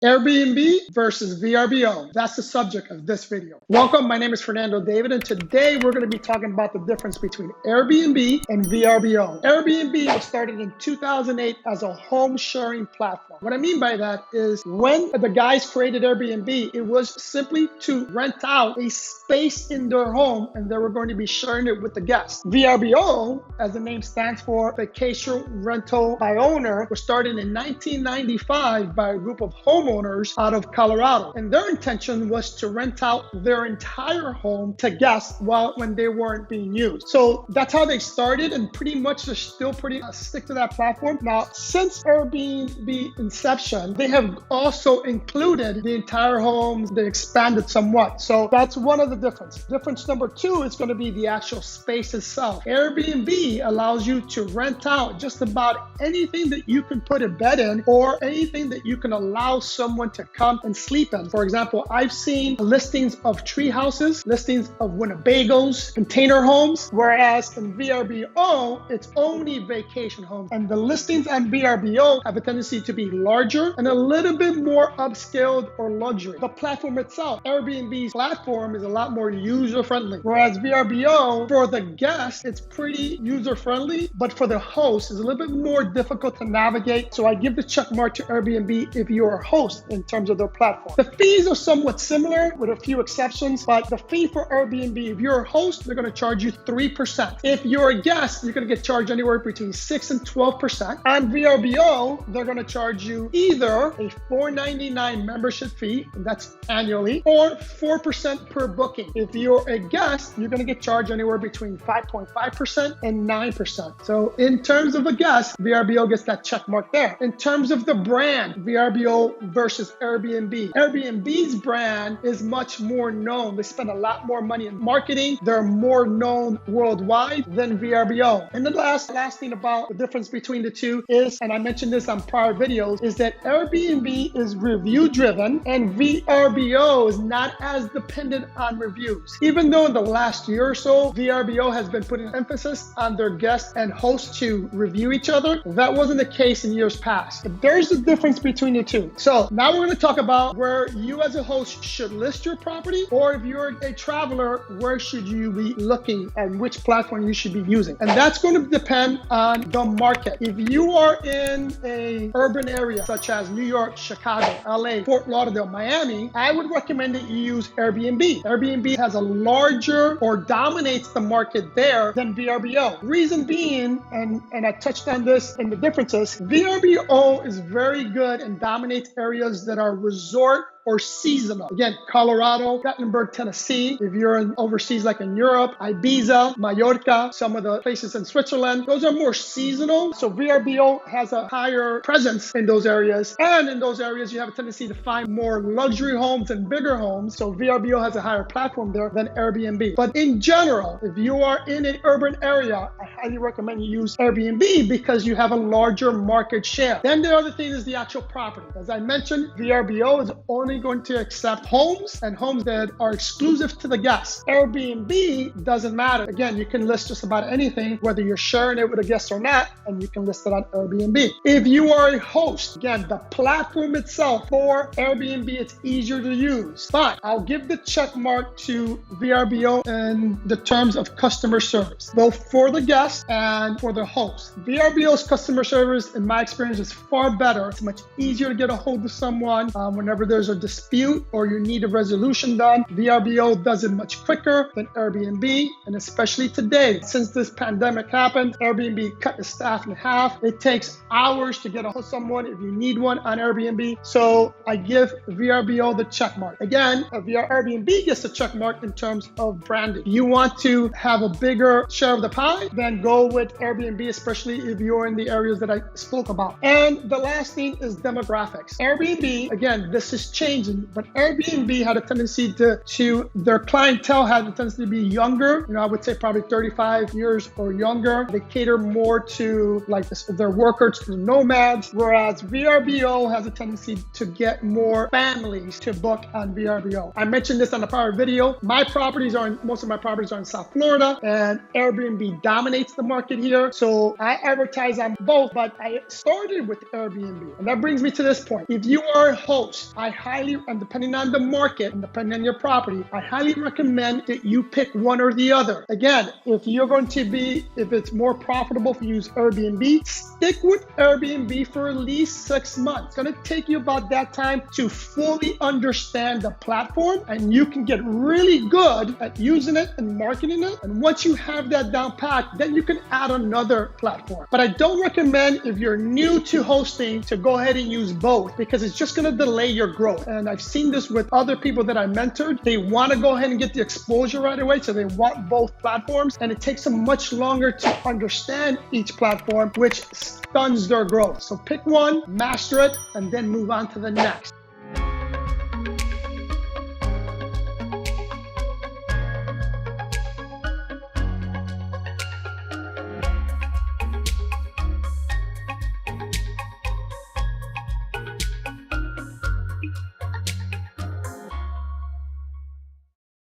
Airbnb versus VRBO. That's the subject of this video. Welcome, my name is Fernando David, and today we're going to be talking about the difference between Airbnb and VRBO. Airbnb was started in 2008 as a home sharing platform. What I mean by that is when the guys created Airbnb, it was simply to rent out a space in their home and they were going to be sharing it with the guests. VRBO, as the name stands for Vacation Rental by Owner, was started in 1995 by a group of homeowners out of Colorado, and their intention was to rent out their entire home to guests when they weren't being used. So that's how they started, and pretty much they're still pretty stick to that platform. Now, since Airbnb inception, they have also included the entire homes. They expanded somewhat. So that's one of the differences. Difference number two is going to be the actual space itself. Airbnb allows you to rent out just about anything that you can put a bed in or anything that you can allow someone to come and sleep in. For example, I've seen listings of tree houses, listings of Winnebagos, container homes, whereas in VRBO, it's only vacation homes. And the listings on VRBO have a tendency to be larger and a little bit more upscaled or luxury. The platform itself, Airbnb's platform, is a lot more user-friendly, whereas VRBO, for the guest, it's pretty user-friendly, but for the host, it's a little bit more difficult to navigate. So I give the check mark to Airbnb if you're a host in terms of their platform. The fees are somewhat similar with a few exceptions, but the fee for Airbnb, if you're a host, they're going to charge you 3%. If you're a guest, you're going to get charged anywhere between 6 and 12%. On VRBO, they're going to charge you either a $4.99 membership fee, and that's annually, or 4% per booking. If you're a guest, you're going to get charged anywhere between 5.5% and 9%. So in terms of a guest, VRBO gets that check mark there. In terms of the brand, VRBO versus Airbnb. Airbnb's brand is much more known. They spend a lot more money in marketing. They're more known worldwide than VRBO. And the last thing about the difference between the two is, and I mentioned this on prior videos, is that Airbnb is review driven and VRBO is not as dependent on reviews. Even though in the last year or so, VRBO has been putting emphasis on their guests and hosts to review each other, that wasn't the case in years past. But there's a difference between the two. So now we're going to talk about where you as a host should list your property, or if you're a traveler, where should you be looking and which platform you should be using. And that's going to depend on the market. If you are in an urban area such as New York, Chicago, LA, Fort Lauderdale, Miami, I would recommend that you use Airbnb. Airbnb has a larger or dominates the market there than VRBO. Reason being, and I touched on this in the differences, VRBO is very good and dominates areas that are resort or seasonal. Again, Colorado, Gatlinburg, Tennessee. If you're in overseas like in Europe, Ibiza, Mallorca, some of the places in Switzerland, those are more seasonal. So VRBO has a higher presence in those areas. And in those areas, you have a tendency to find more luxury homes and bigger homes. So VRBO has a higher platform there than Airbnb. But in general, if you are in an urban area, I highly recommend you use Airbnb because you have a larger market share. Then the other thing is the actual property. As I mentioned, VRBO is only going to accept homes and homes that are exclusive to the guests. Airbnb doesn't matter. Again, you can list just about anything, whether you're sharing it with a guest or not, and you can list it on Airbnb. If you are a host, again, the platform itself for Airbnb, it's easier to use. But I'll give the check mark to VRBO in the terms of customer service, both for the guest and for the host. VRBO's customer service, in my experience, is far better. It's much easier to get a hold of someone whenever there's a dispute or you need a resolution done. VRBO does it much quicker than Airbnb, and especially today, since this pandemic happened, Airbnb cut the staff in half. It takes hours to get a hold of someone if you need one on Airbnb. So I give VRBO the check mark. Again, Airbnb gets the check mark in terms of branding. You want to have a bigger share of the pie, then go with Airbnb, especially if you're in the areas that I spoke about. And the last thing is demographics. Airbnb, again, this has changed changing, but Airbnb had a tendency to their clientele had a tendency to be younger. I would say probably 35 years or younger. They cater more to like their workers, to nomads, whereas VRBO has a tendency to get more families to book on VRBO. I mentioned this on a prior video. Most of my properties are in South Florida, and Airbnb dominates the market here. So I advertise on both, but I started with Airbnb. And that brings me to this point. If you are a host, and depending on the market and depending on your property, I highly recommend that you pick one or the other. Again, if it's more profitable to use Airbnb, stick with Airbnb for at least 6 months. It's gonna take you about that time to fully understand the platform, and you can get really good at using it and marketing it. And once you have that down pat, then you can add another platform. But I don't recommend, if you're new to hosting, to go ahead and use both, because it's just gonna delay your growth. And I've seen this with other people that I mentored. They wanna go ahead and get the exposure right away, so they want both platforms, and it takes them much longer to understand each platform, which stuns their growth. So pick one, master it, and then move on to the next.